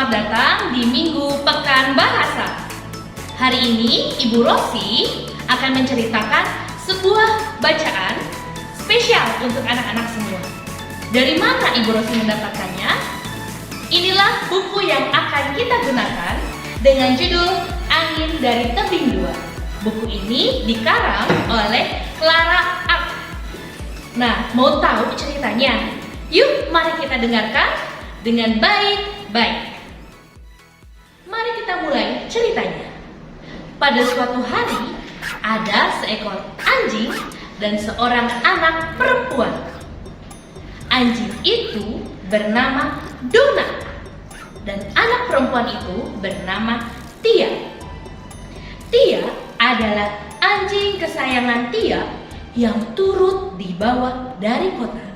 Selamat datang di Minggu Pekan Bahasa. Hari ini Ibu Rosi akan menceritakan sebuah bacaan spesial untuk anak-anak semua. Dari mana Ibu Rosi mendapatkannya? Inilah buku yang akan kita gunakan dengan judul Angin dari Tebing Dua. Buku ini dikarang oleh Clara Ak. Nah, mau tahu ceritanya? Yuk, mari kita dengarkan dengan baik-baik. Mari kita mulai ceritanya. Pada suatu hari, ada seekor anjing dan seorang anak perempuan. Anjing itu bernama Donat dan anak perempuan itu bernama Tia. Tia adalah anjing kesayangan Tia yang turut dibawa dari kota.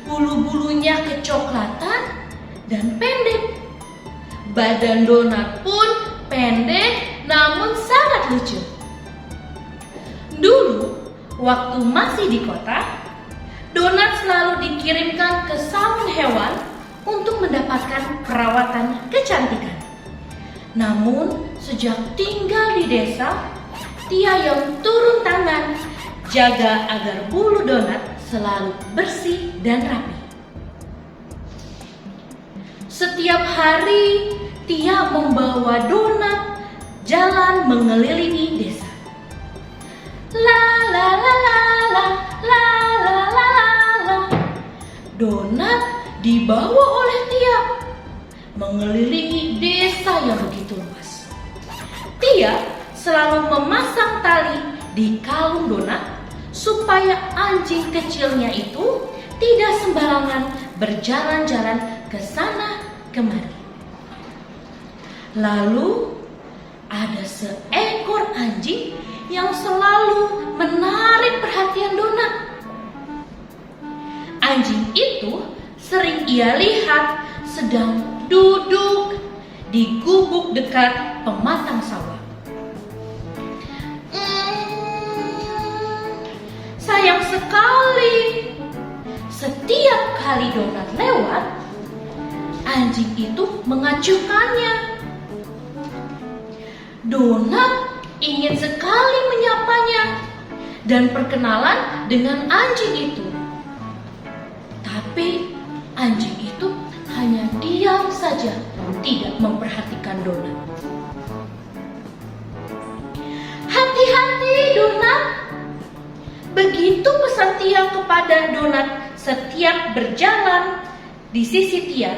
Bulu-bulunya kecoklatan dan pendek. Badan Donat pun pendek namun sangat lucu. Dulu, waktu masih di kota, Donat selalu dikirimkan ke salon hewan untuk mendapatkan perawatan kecantikan. Namun, sejak tinggal di desa, Tia yang turun tangan jaga agar bulu Donat selalu bersih dan rapi. Setiap hari, Tia membawa Donat jalan mengelilingi desa. La la la la la la la la la. Donat dibawa oleh Tia mengelilingi desa yang begitu luas. Tia selalu memasang tali di kalung Donat supaya anjing kecilnya itu tidak sembarangan berjalan-jalan ke sana kemari. Lalu ada seekor anjing yang selalu menarik perhatian Donat. Anjing itu sering ia lihat sedang duduk di gubuk dekat pematang sawah. Sayang sekali, setiap kali Donat lewat, anjing itu mengacuhkannya. Donat ingin sekali menyapanya dan perkenalan dengan anjing itu. Tapi anjing itu hanya diam saja, tidak memperhatikan Donat. Hati-hati Donat! Begitu pesan Tia kepada Donat setiap berjalan di sisi Tia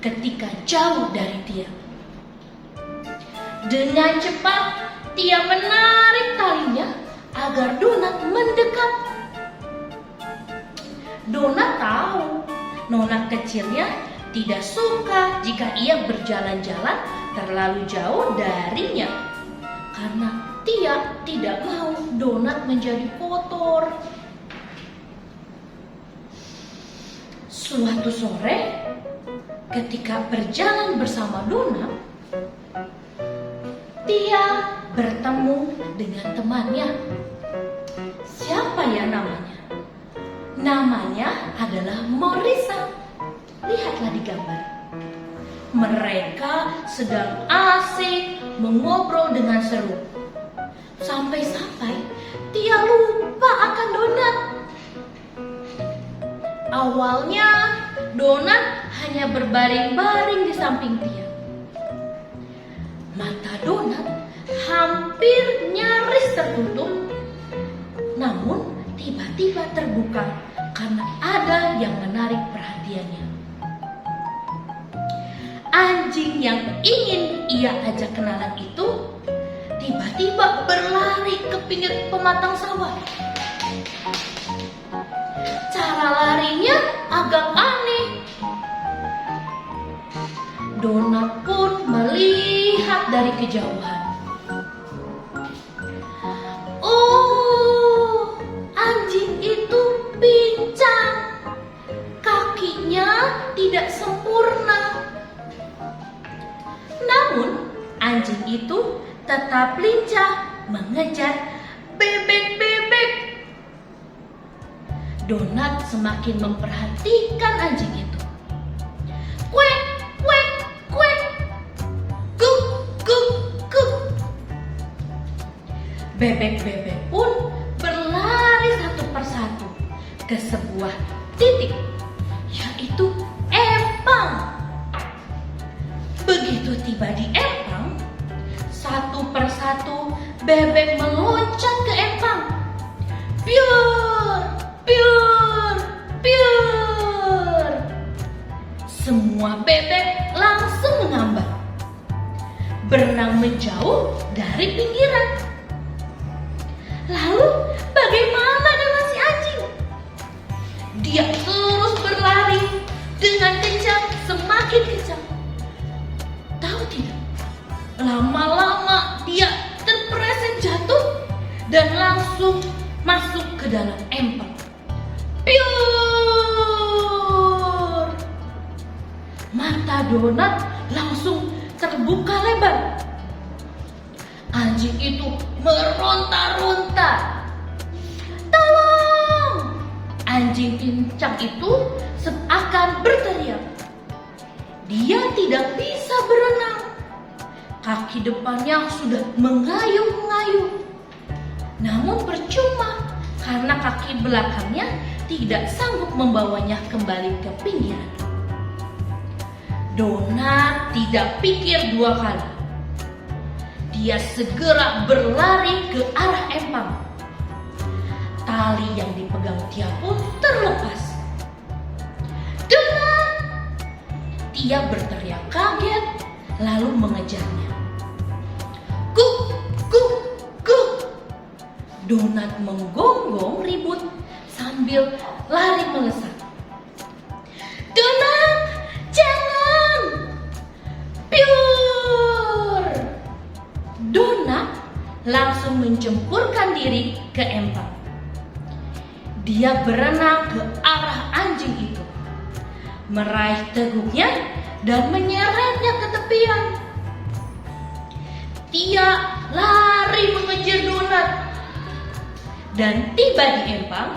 ketika jauh dari Tia. Dengan cepat Tia menarik talinya agar Donat mendekat. Donat tahu Nona kecilnya tidak suka jika ia berjalan-jalan terlalu jauh darinya, karena Tia tidak mau Donat menjadi kotor. Suatu sore, ketika berjalan bersama Donat, Tia bertemu dengan temannya. Siapa ya namanya? Namanya adalah Morisa. Lihatlah di gambar. Mereka sedang asik mengobrol dengan seru. Sampai-sampai Tia lupa akan Donat. Awalnya Donat hanya berbaring-baring di samping Tia. Mata Donat hampir nyaris tertutup, namun tiba-tiba terbuka karena ada yang menarik perhatiannya. Anjing yang ingin ia ajak kenalan itu tiba-tiba berlari ke pinggir pematang sawah. Cara larinya agak aneh. Donat pun melihat dari kejauhan. Oh, anjing itu pincang. Kakinya tidak sempurna. Namun, anjing itu tetap lincah mengejar bebek-bebek. Donat semakin memperhatikan anjing itu. Kuek, kuek, bebek-bebek pun berlari satu persatu ke sebuah titik, yaitu empang. Begitu tiba di empang, satu persatu bebek meloncat ke empang. Piur, piur, piur. Semua bebek langsung mengambat, berenang menjauh dari pinggiran. Lalu bagaimana dengan si anjing? Dia terus berlari dengan kencang, semakin kencang. Tahu tidak? Lama-lama dia terpeleset jatuh dan langsung masuk ke dalam empang. Piur! Mata Donat langsung terbuka lebar. Anjing itu meronta-ronta. Tolong! Anjing pincang itu seakan berteriak. Dia tidak bisa berenang. Kaki depannya sudah mengayuh-ngayuh. Namun percuma, karena kaki belakangnya tidak sanggup membawanya kembali ke pinggiran. Donat tidak pikir dua kali. Dia segera berlari ke arah empang. Tali yang dipegang dia pun terlepas. Donat! Dia berteriak kaget, lalu mengejarnya. Guk, guk, guk. Donat menggonggong ribut sambil lari melesat. Donat, jangan! Piur! Donat langsung mencempurkan diri ke empang. Dia berenang ke arah anjing itu, meraih teguknya dan menyeretnya ke tepian. Dia lari mengejar Donat dan tiba di empang,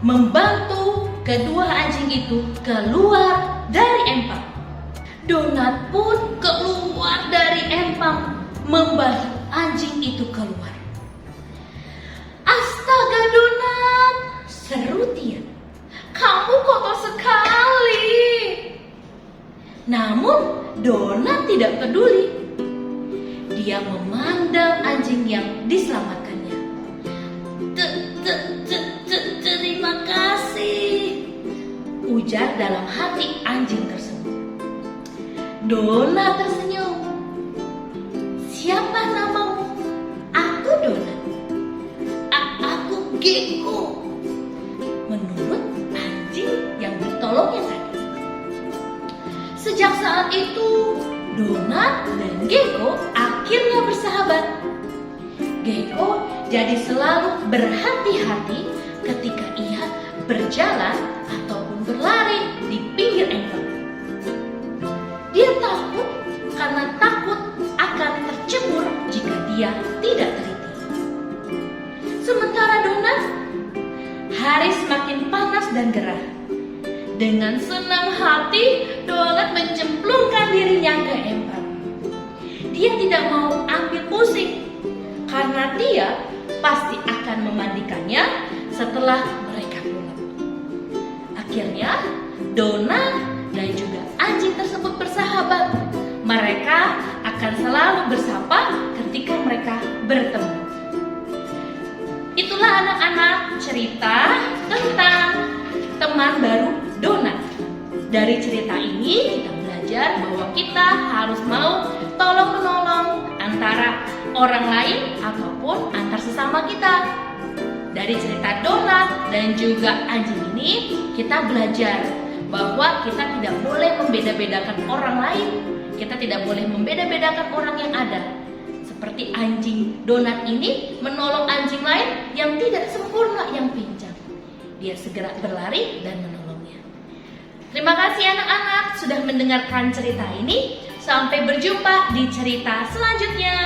membantu kedua anjing itu keluar dari empang. Donat pun keluar dari empang, membantu anjing itu keluar. Astaga Donat, seru dia. Kamu kotor sekali. Namun Donat tidak peduli. Dia memandang anjing yang diselamatkannya. Terima kasih, ujar dalam hati anjing tersebut. Donat tersenyum. Siapa namamu? Aku Donat. Aku Gecko, menurut anjing yang ditolongnya tadi. Sejak saat itu, Donat dan Gecko akhirnya bersahabat. Gecko jadi selalu berhati-hati ketika ia berjalan ataupun berlari di pinggir empang. Dia takut karena takut akan tercebur jika dia tidak teliti. Sementara Donat, hari semakin panas dan gerah. Dengan senang hati, Donat mencemplungkan dirinya ke empang. Dia tidak mau ambil pusing, karena dia pasti akan memandikannya setelah mereka pulang. Akhirnya, Donat dan juga anjing tersebut bersahabat. Mereka akan selalu bersapa ketika mereka bertemu. Itulah anak-anak cerita tentang teman baru Donat. Dari cerita ini kita belajar bahwa kita harus mau tolong-menolong antara orang lain ataupun antar sesama kita. Dari cerita Donat dan juga anjing ini kita belajar bahwa kita tidak boleh membeda-bedakan orang lain. Kita tidak boleh membeda-bedakan orang yang ada. Seperti anjing Donat ini menolong anjing lain yang tidak sempurna, yang pincang. Dia segera berlari dan menolongnya. Terima kasih anak-anak sudah mendengarkan cerita ini. Sampai berjumpa di cerita selanjutnya.